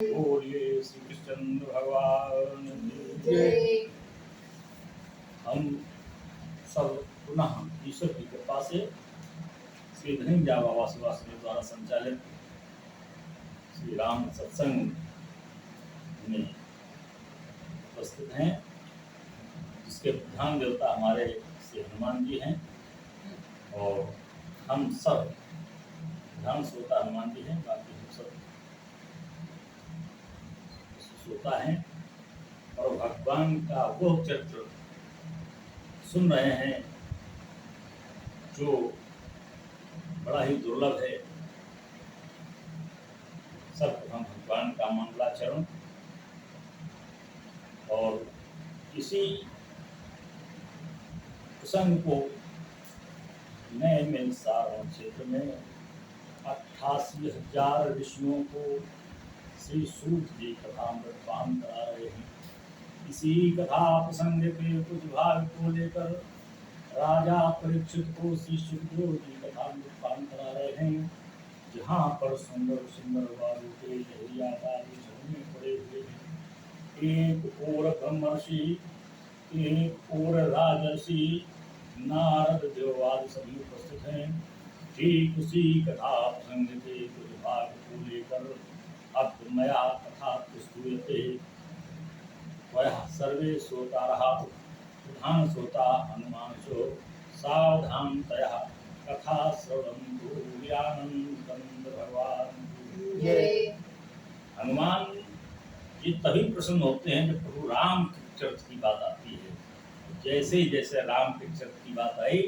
बोलिए श्री कृष्ण भगवान की जय। जय। हम सब पुनः ईश्वर की कृपा से श्री धनंजय बाबा सुभाष द्वारा संचालित श्री राम सत्संग में उपस्थित हैं, जिसके प्रधान देवता हमारे श्री हनुमान जी हैं और हम सब प्रधान श्रोता हनुमान जी हैं, बाकी हम सब श्रोता हैं और भगवान का वो चरित्र सुन रहे हैं जो बड़ा ही दुर्लभ है। सर्वप्रथम भगवान का मंगलाचरण और इसी प्रसंग को नए में सारण क्षेत्र में 88,000 ऋषियों को श्री सूत जी कथामृत पान करा रहे हैं। इसी कथा प्रसंग के कुछ भाग को लेकर राजा परीक्षित को श्री सुखदेव जी कथामृत पान करा रहे हैं, जहाँ पर सुंदर सुंदर वायु के लहरियादार झरने पड़े हुए हैं। एक ओर ब्रह्मर्षि, एक ओर राजर्षि, नारद देववादि सभी उपस्थित हैं। ठीक उसी कथा प्रसंग के कुछ भाग को लेकर अब मया कथा प्रस्तुयते वह सर्वे श्रोतारः प्रधान श्रोता हनुमान सो सावधानतया कथा श्रवन्तु व्यानंद भगवान की जय। हनुमान जी तभी प्रसन्न होते हैं जब प्रभु राम के चरित्र की बात आती है। जैसे ही जैसे राम के चरित्र की बात आई,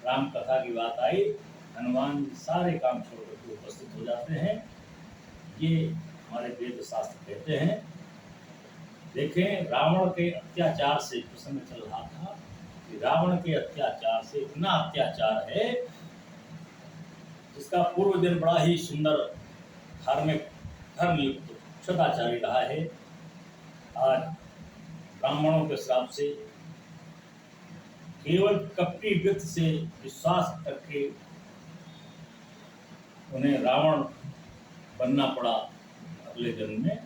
राम कथा की बात आई, हनुमान जी सारे काम छोड़कर के उपस्थित हो जाते हैं। ये हमारे वेद शास्त्र कहते हैं। देखें, रावण के अत्याचार से प्रसंग चल रहा था कि रावण के अत्याचार से इतना अत्याचार है जिसका पूर्व दिन बड़ा ही सुंदर धार्मिक धर्मयुक्त सदाचारी रहा है। आज ब्राह्मणों के श्राप से केवल कपटी व्यक्ति से विश्वास करके उन्हें रावण बनना पड़ा अगले जन्म में।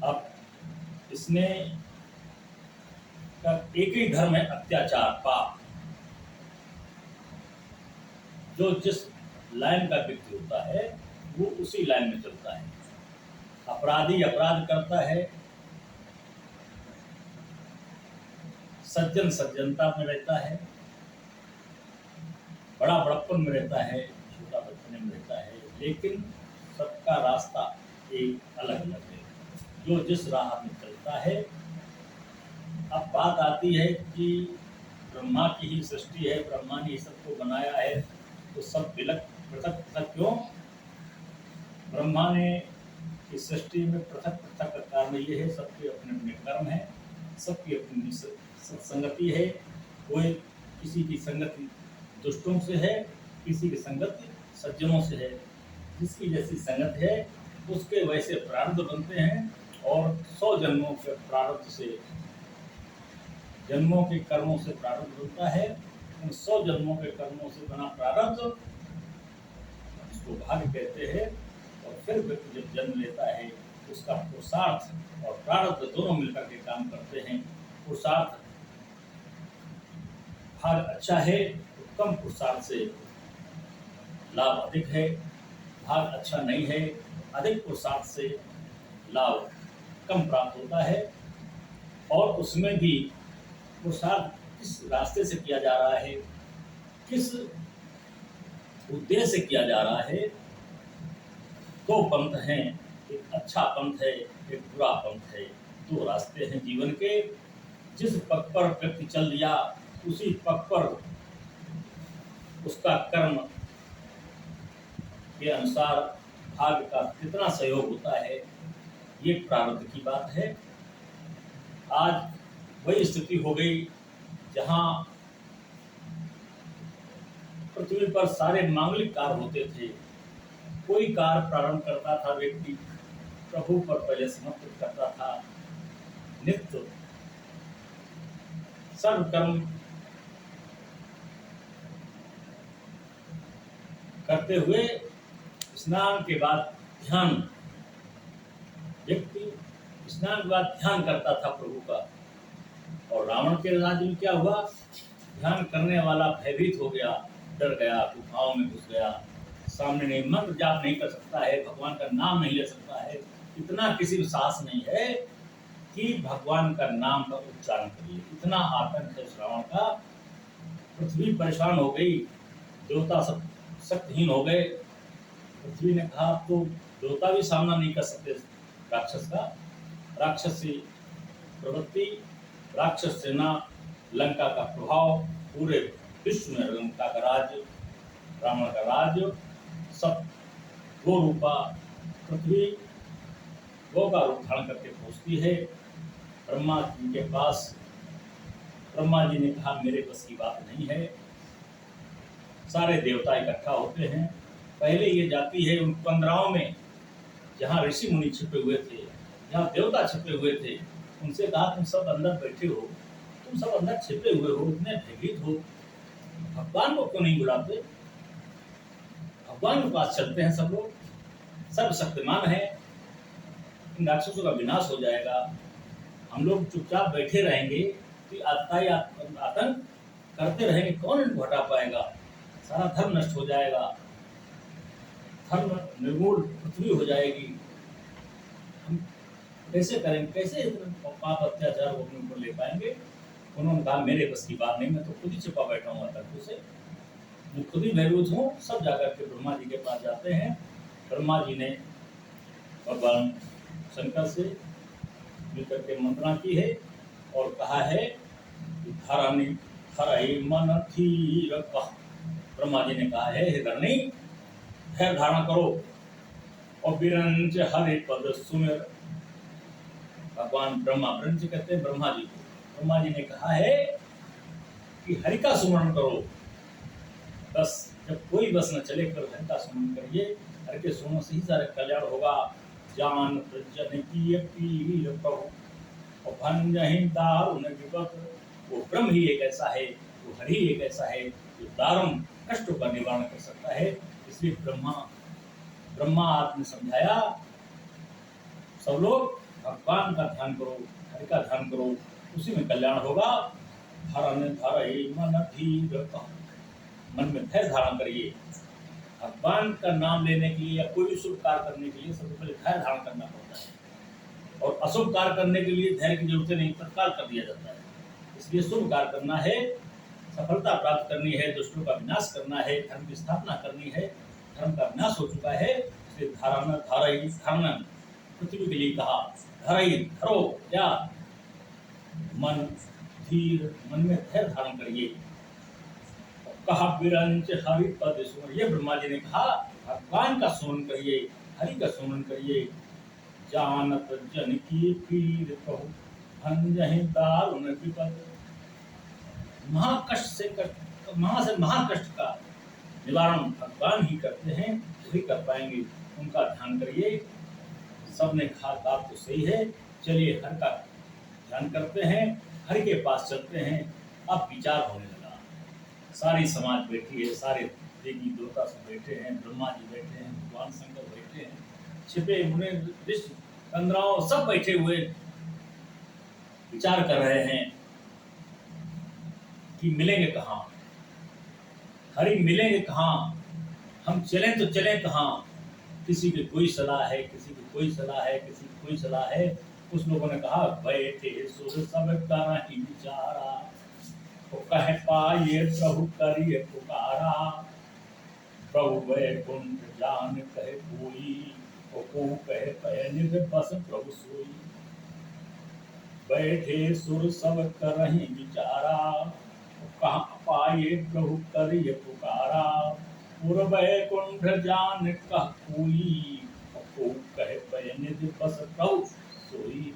अब इसने का एक ही धर्म है, अत्याचार पाप। जो जिस लाइन का व्यक्ति होता है वो उसी लाइन में चलता है। अपराधी अपराध करता है, सज्जन सज्जनता में रहता है, बड़ा बड़प्पन में रहता है, छोटा बचपने में रहता है, लेकिन सबका रास्ता एक अलग अलग है, जो जिस राह में चलता है। अब बात आती है कि ब्रह्मा की ही सृष्टि है, ब्रह्मा ने ही सबको बनाया है, तो सब पृथक पृथक क्यों? ब्रह्मा ने इस सृष्टि में पृथक पृथक का कारण ये है, सबके अपने अपने कर्म है, सबकी अपनी संगति है। कोई किसी की संगति दुष्टों से है, किसी की संगति सज्जनों से है। जिसकी जैसी संगत है उसके वैसे प्रारब्ध बनते हैं और 100 जन्मों के प्रारब्ध से, जन्मों के कर्मों से प्रारब्ध बनता है। उन 100 जन्मों के कर्मों से बना प्रारब्ध उसको भाग्य कहते हैं। और फिर व्यक्ति जब जन्म लेता है उसका पुरुषार्थ और प्रारब्ध दोनों मिलकर के काम करते हैं। पुरुषार्थ भाग अच्छा है तो कम पुरुषार्थ से लाभ अधिक है, भाग अच्छा नहीं है अधिक पुरुषार्थ से लाभ कम प्राप्त होता है। और उसमें भी पुरुषार्थ किस रास्ते से किया जा रहा है, किस उद्देश्य से किया जा रहा है। दो पंथ हैं, एक अच्छा पंथ है, एक बुरा पंथ है। दो रास्ते हैं जीवन के। जिस पथ पर व्यक्ति चल दिया उसी पथ पर उसका कर्म के अनुसार भाग्य का कितना सहयोग होता है, ये प्रारब्ध की बात है। आज वही स्थिति हो गई जहां पृथ्वी पर सारे मांगलिक कार्य होते थे। कोई कार्य प्रारंभ करता था व्यक्ति प्रभु पर पहले समर्पित करता था। नित्य सर्व कर्म करते हुए स्नान के बाद ध्यान व्यक्ति स्नान के बाद ध्यान करता था प्रभु का, और रावण के राज्य में क्या हुआ, ध्यान करने वाला भयभीत हो गया, डर गया, गुफाओं में घुस गया, सामने नहीं, मंत्र जाप नहीं कर सकता है, भगवान का नाम नहीं ले सकता है, इतना किसी में साहस नहीं है कि भगवान का नाम का उच्चारण करिए। इतना आतंक है श्रावण का। पृथ्वी परेशान हो गई, देवता सब शक्तिहीन हो गए। पृथ्वी ने कहा तो देवता भी सामना नहीं कर सकते राक्षस का। राक्षसी प्रवृत्ति, राक्षस सेना, लंका का प्रभाव, पूरे विश्व में लंका का राज्य, रावण का राज्य, सब गो रूपा पृथ्वी गो का रूप धारण करके पहुंचती है ब्रह्मा जी के पास। ब्रह्मा जी ने कहा मेरे बस की बात नहीं है। सारे देवता इकट्ठा होते हैं। पहले ये जाती है उन 15 में, जहाँ ऋषि मुनि छिपे हुए थे, जहाँ देवता छिपे हुए थे, उनसे कहा तुम सब अंदर बैठे हो, तुम सब अंदर छिपे हुए हो, इतने भयभीत हो, भगवान को क्यों नहीं बुलाते? भगवान के पास चलते हैं सब लोग, सर्वशक्तिमान है, इन राक्षसों का विनाश हो जाएगा। हम लोग चुपचाप बैठे रहेंगे कि आतंक करते रहेंगे, कौन इनको हटा पाएगा? सारा धर्म नष्ट हो जाएगा, धर्म निर्मूल पृथ्वी हो जाएगी। हम कैसे करेंगे, कैसे इतना पाप अत्याचार वो अपने ऊपर ले पाएंगे? उन्होंने कहा मेरे बस की बात नहीं, मैं तो खुद ही छिपा बैठा हूँ आतंकों से, मैं खुद ही भयभीत हूँ। सब जाकर के ब्रह्मा जी के पास जाते हैं। ब्रह्मा जी ने भगवान शंकर से मिलकर के मंत्रणा की है और कहा है कि धरणी धरई मन धीर कह। ब्रह्मा जी ने कहा है हे धरणी, धैर्य धारण करो और विरंच हरि पद सुमिर। भगवान ब्रह्मा, विरंच कहते हैं ब्रह्मा जी को। ब्रह्मा जी ने कहा है कि हरि का सुमरण करो, बस जब कोई बस न चले कर हरि का सुमरण करिए, हरि के सुमरण से ही सारे कल्याण होगा। जान प्रजन की पीर प्रभु और भंजहि दारुण विपत। वो ब्रह्म ही एक ऐसा है, वो हरि एक ऐसा है जो दारुण कष्टों का निवारण कर सकता है। इसलिए ब्रह्मा आपने समझाया सब लोग भगवान का ध्यान करो, हरि का ध्यान करो, उसी में कल्याण होगा। धरन धरई मन धीर कह, मन में धैर्य धारण करिए। भगवान का नाम लेने के लिए या कोई भी शुभ कार्य करने के लिए सबसे पहले धैर्य धारण करना पड़ता है, और अशुभ कार्य करने के लिए धैर्य की जरूरत नहीं, तत्काल कर दिया जाता है। इसलिए शुभ कार्य करना है, सफलता प्राप्त करनी है, दुष्टों का विनाश करना है, धर्म की स्थापना करनी है। धर्म का विनाश हो चुका है, इसलिए धारण धारई धारण पृथ्वी के लिए कहा, धरई धरो क्या मन धीर, मन में धैर्य धारण करिए। कहा विरंच हरि पद सुमर, ये ब्रह्मा जी ने कहा भगवान का सुमरण करिए, हरि का सुमरण करिए। जानत जन की पीर कहु भंजहि दारुण विपद। महाकष्ट से महाकष्ट का निवारण भगवान ही करते हैं, वही कर पाएंगे, उनका ध्यान करिए। सबने कहा बात तो सही है, चलिए हरि का ध्यान करते हैं, हरि के पास चलते हैं। अब विचार होने लगा, सारी समाज बैठी है, सारे देवी देवता सब बैठे हैं, ब्रह्मा जी बैठे हैं, भगवान शंकर बैठे हैं, छिपे मुनि ऋषि कंदराओं सब बैठे हुए विचार कर रहे हैं कि मिलेंगे कहाँ, हरि मिलेंगे कहाँ, हम चलें तो चलें कहाँ। किसी की कोई सलाह है, किसी की कोई सलाह है, किसी की कोई सलाह है। कुछ लोगों ने कहा बैठे सुर सब करहि विचारा, तो कह पाए प्रभु करिए पुकारा। प्रभु वैकुंठ जान कहे कोई, तो को कहे पय निज बस प्रभु सोई। बैठे सुर सब करहि विचारा, तो कह पाए प्रभु करिए पुकारा। पुर वैकुंठ जान कह कोई, तो को कहे पय निज बस प्रभु सोई।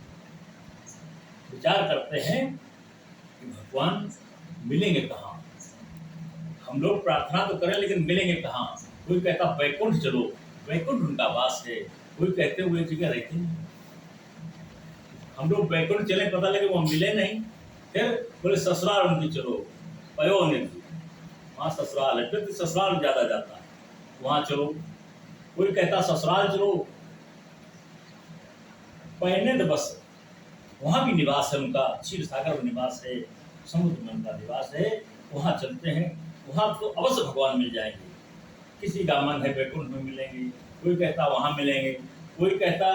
विचार करते हैं कि भगवान मिलेंगे कहाँ। हम लोग प्रार्थना तो करें लेकिन मिलेंगे कहाँ। कोई कहता वैकुंठ चलो, वैकुंठ उनका वास है, कोई कहते हुए जगह रहते हैं। हम लोग वैकुंठ चले, पता लगे वो मिले नहीं, फिर बोले ससुराल उनकी चलो, पयो निधि वहाँ ससुराल है, फिर ससुराल ज्यादा जाता है, वहाँ चलो। कोई कहता ससुराल चलो, पैनेद बस, वहाँ भी निवास है उनका, क्षीर सागर में निवास है, समुद्र में उनका निवास है। वहाँ चलते हैं, वहाँ तो अवश्य भगवान मिल जाएंगे। किसी का मन है वैकुंठ में मिलेंगे, कोई कहता वहाँ मिलेंगे, कोई कहता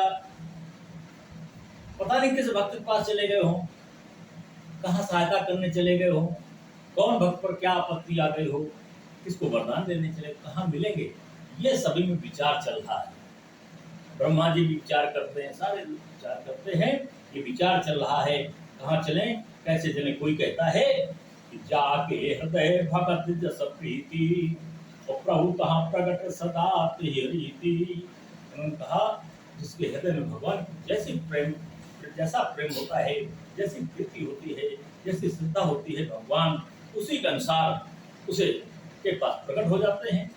पता नहीं किस भक्त के पास चले गए हो, कहाँ सहायता करने चले गए हो, कौन भक्त पर क्या आपत्ति आ गई हो, किसको वरदान देने चले, कहाँ मिलेंगे, ये सभी में विचार चल रहा है। ब्रह्मा जी भी विचार करते हैं, सारे विचार करते हैं, ये विचार चल रहा है कहाँ चलें, कैसे चलें। कोई कहता है कि जाके हृदय भगत जस प्रीति, और प्रभु कहाँ प्रकट सदा तेहि रीति। उन्होंने कहा जिसके हृदय में भगवान जैसी प्रेम, जैसा प्रेम होता है, जैसी प्रीति होती है, जैसी श्रद्धा होती है, भगवान उसी के अनुसार उसे के पास प्रकट हो जाते हैं।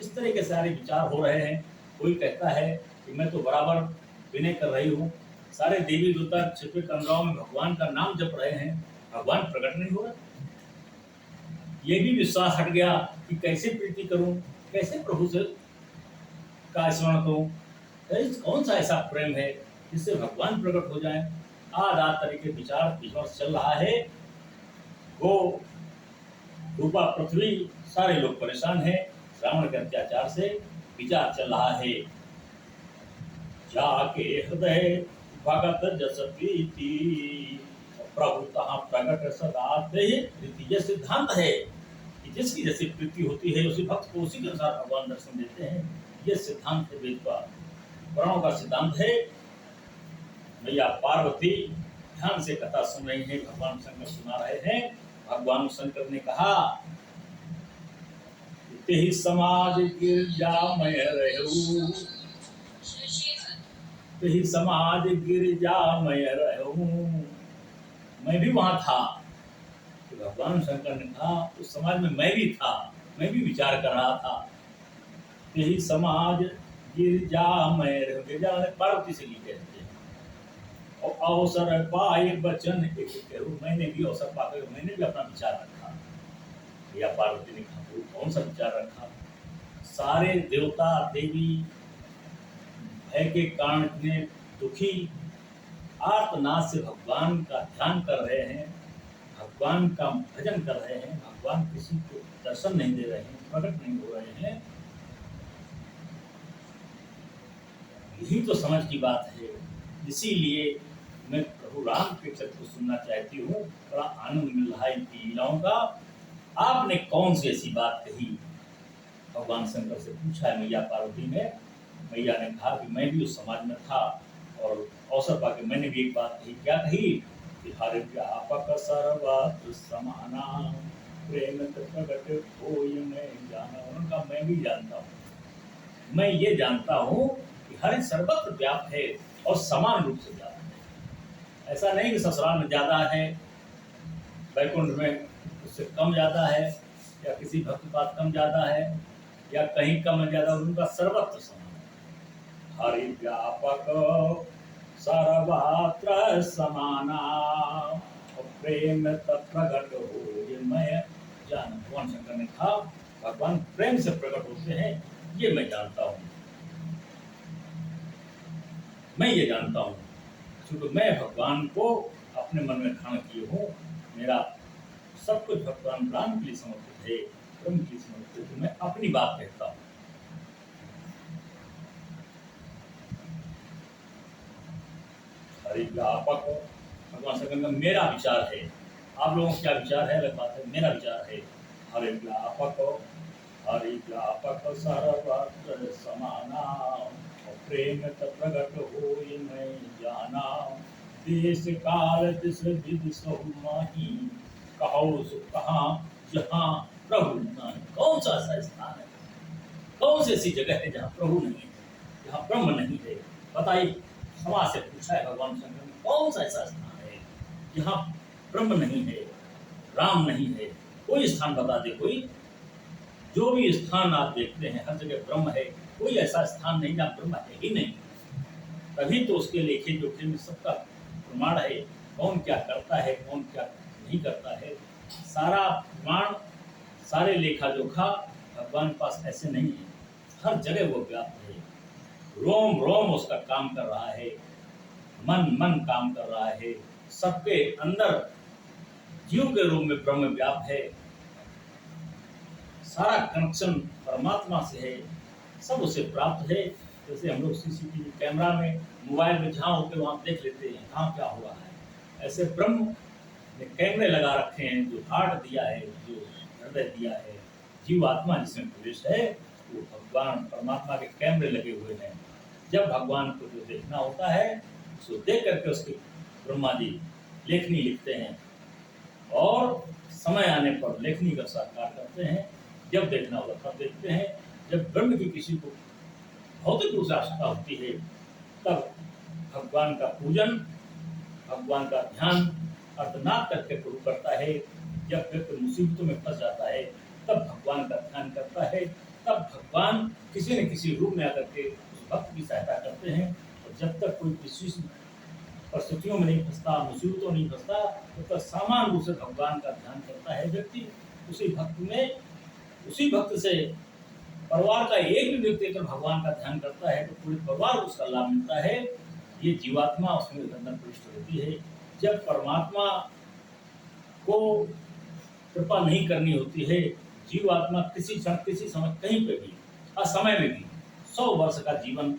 इस तरह के सारे विचार हो रहे हैं। कोई कहता है कि मैं तो बराबर विनय कर रही हूँ, सारे देवी देवता छिपे कमराओं में भगवान का नाम जप रहे हैं, भगवान प्रकट नहीं हो रहा। ये भी विश्वास हट गया कि कैसे प्रीति करूं, कैसे प्रभु से का स्मरण करूं, कौन सा ऐसा प्रेम है जिससे भगवान प्रकट हो जाए। आध तरीके विचार विश्वास चल रहा है। वो रूपा पृथ्वी सारे लोग परेशान हैं, रावण के अत्याचार से विचार चल रहा है। जाके हृदय भगत जस प्रीति, प्रभु तहाँ प्रकट सदा तेहि रीति। यह सिद्धांत है कि जिसकी जैसी प्रीति होती है उसी भक्त को उसी के अनुसार भगवान दर्शन देते हैं। यह सिद्धांत है, वेद का पुराणों का सिद्धांत है। मैया पार्वती ध्यान से कथा सुन रही है, भगवान शंकर सुना रहे हैं। भगवान शंकर ने कहा तेहि समाज गिरजा मैं रहूं, तेहि समाज गिरजा मैं रहूं। मैं भी वहां था। तो भगवान शंकर ने कहा उस समाज में मैं भी था, मैं भी विचार कर रहा था। तेहि समाज गिरजा मैं रहूं, गिरजा पार्वती से ली कहते हैं। और अवसर पाए वचन एक करूं, मैंने भी अवसर पाकर मैंने भी अपना विचार रखा। या पार्वती ने कहा कौन सा विचार रखा। सारे देवता देवी भय के कारण इतने दुखी आर्तनाद से भगवान का ध्यान कर रहे हैं, भगवान का भजन कर रहे हैं, भगवान किसी को दर्शन नहीं दे रहे हैं, प्रकट नहीं हो रहे हैं। यही तो समझ की बात है। इसीलिए मैं प्रभु राम के चरित्र को सुनना चाहती हूँ। बड़ा आनंद मिल रहा है इनकी लीलाओं का। आपने कौन सी ऐसी बात कही, भगवान शंकर से पूछा है मैया पार्वती ने। मैया ने कहा कि मैं भी उस समाज में था और अवसर पाके मैंने भी एक बात कही। क्या कही कि हर व्यापक सर्वत्र समाना, प्रेम प्रकट होय मैं जाना। उनका मैं भी जानता हूँ, मैं ये जानता हूँ कि हर सर्वत्र व्याप्त है और समान रूप से व्याप्त है। ऐसा नहीं कि ससुराल में ज्यादा है, वैकुंठ में उससे कम ज्यादा है, या किसी भक्त के पास कम ज्यादा है, या कहीं कम ज्यादा, उनका सर्वत्र समान है। हरि व्यापक सर्वत्र समाना, प्रेम प्रकट हो मैं जान। भगवान शंकर ने कहा भगवान प्रेम से प्रकट होते हैं, ये मैं जानता हूँ, मैं ये जानता हूँ। क्योंकि मैं भगवान को अपने मन में धारण किए हूँ। मेरा सब कुछ भगवान राम के लिए समर्पित है, ब्रह्म के लिए समर्पित है। मैं अपनी बात कहता हूँ। हरि व्यापक, भगवान शंकर का मेरा विचार है। आप लोगों का क्या विचार है अलग बात है, मेरा विचार है। हरि व्यापक, हरि व्यापक सर्वत्र समाना, प्रेम प्रकट होय मैं जाना। देश काल दिस विधि सहु माही, कहो सो कहाँ जहाँ प्रभु नहीं। कौन सा ऐसा स्थान है, कौन सी ऐसी जगह है जहाँ प्रभु नहीं है, जहाँ ब्रह्म नहीं है। बताइए, समाज से पूछा है भगवान शंकर ने, कौन सा ऐसा स्थान है जहाँ ब्रह्म नहीं है, राम नहीं है। कोई स्थान बता दे। कोई जो भी स्थान आप देखते हैं हर जगह ब्रह्म है, कोई ऐसा स्थान नहीं जहाँ ब्रह्म है ही नहीं। तभी तो उसके लेखे जोखे में सबका प्रमाण है, कौन क्या करता है, कौन क्या नहीं करता है। सारा प्रमाण, सारे लेखा जोखा भगवान के पास ऐसे नहीं है। हर जगह वो व्याप्त है। रोम रोम उसका काम कर रहा है, मन मन काम कर रहा है, सबके अंदर जीव के रूप में ब्रह्म व्याप्त है, सारा कनेक्शन परमात्मा से है, सब उसे प्राप्त है। जैसे हम लोग सीसीटीवी कैमरा में, मोबाइल में जहाँ होते वहाँ देख लेते हैं कहाँ क्या हुआ है, ऐसे ब्रह्म ने कैमरे लगा रखे हैं, जो हार्ट दिया है, जो हृदय दिया है, जीव आत्मा जिसमें प्रवेश है, वो भगवान परमात्मा के कैमरे लगे हुए हैं। जब भगवान को जो देखना होता है उसको देख करके उसके ब्रह्मा जी लेखनी लिखते हैं, और समय आने पर लेखनी का साकार करते हैं। जब देखना होता तब देखते हैं। जब ब्रह्म की किसी को भौतिक रूप से आवश्यकता होती है, तब भगवान का पूजन, भगवान का ध्यान अर्धनाद करके शुरू करता है। जब व्यक्ति मुसीबतों में फंस जाता है तब भगवान का ध्यान करता है, तब भगवान किसी न किसी रूप में आकर के उस भक्त की सहायता करते हैं। और जब तक कोई किसी परिस्थितियों में नहीं फंसता, मुसीबतों नहीं फंसता, तब तक सामान्य रूप से भगवान का ध्यान करता है व्यक्ति। उसी भक्त में, उसी भक्त से परिवार का एक भी व्यक्ति अगर भगवान का ध्यान करता है तो पूरे परिवार को उसका लाभ मिलता है। ये जीवात्मा उसमें अंदर प्रविष्ट होती है। जब परमात्मा को कृपा नहीं करनी होती है, जीवात्मा किसी क्षण, किसी समय, कहीं पे भी, असमय में भी 100 वर्ष का जीवन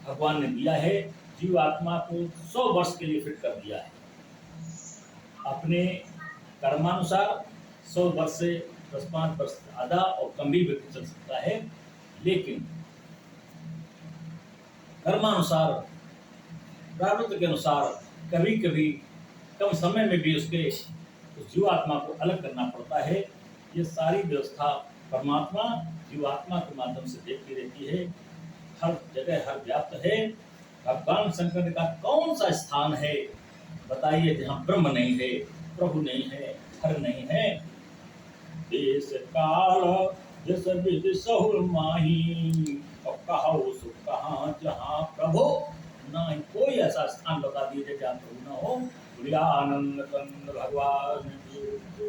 भगवान ने दिया है। जीवात्मा को 100 वर्ष के लिए फिट कर दिया है। अपने कर्मानुसार 100 वर्ष से 10-5 वर्ष आधा और कम भी व्यक्ति चल सकता है, लेकिन कर्मानुसार, प्रारब्ध के अनुसार कभी कभी कम समय में भी उसके उस जीवात्मा को अलग करना पड़ता है। ये सारी व्यवस्था परमात्मा जीवात्मा के माध्यम से देखती रहती है, हर जगह, हर व्याप्त है। भगवान शंकर का कौन सा स्थान है बताइए जहाँ ब्रह्म नहीं है, प्रभु नहीं है, हर नहीं है। देश काल जस विधि सहुर माही, और कहो सो कहाँ जहाँ प्रभु नहीं। कोई ऐसा स्थान बता दीजिए जहाँ प्रभु न हो। आनंद कंद भगवान।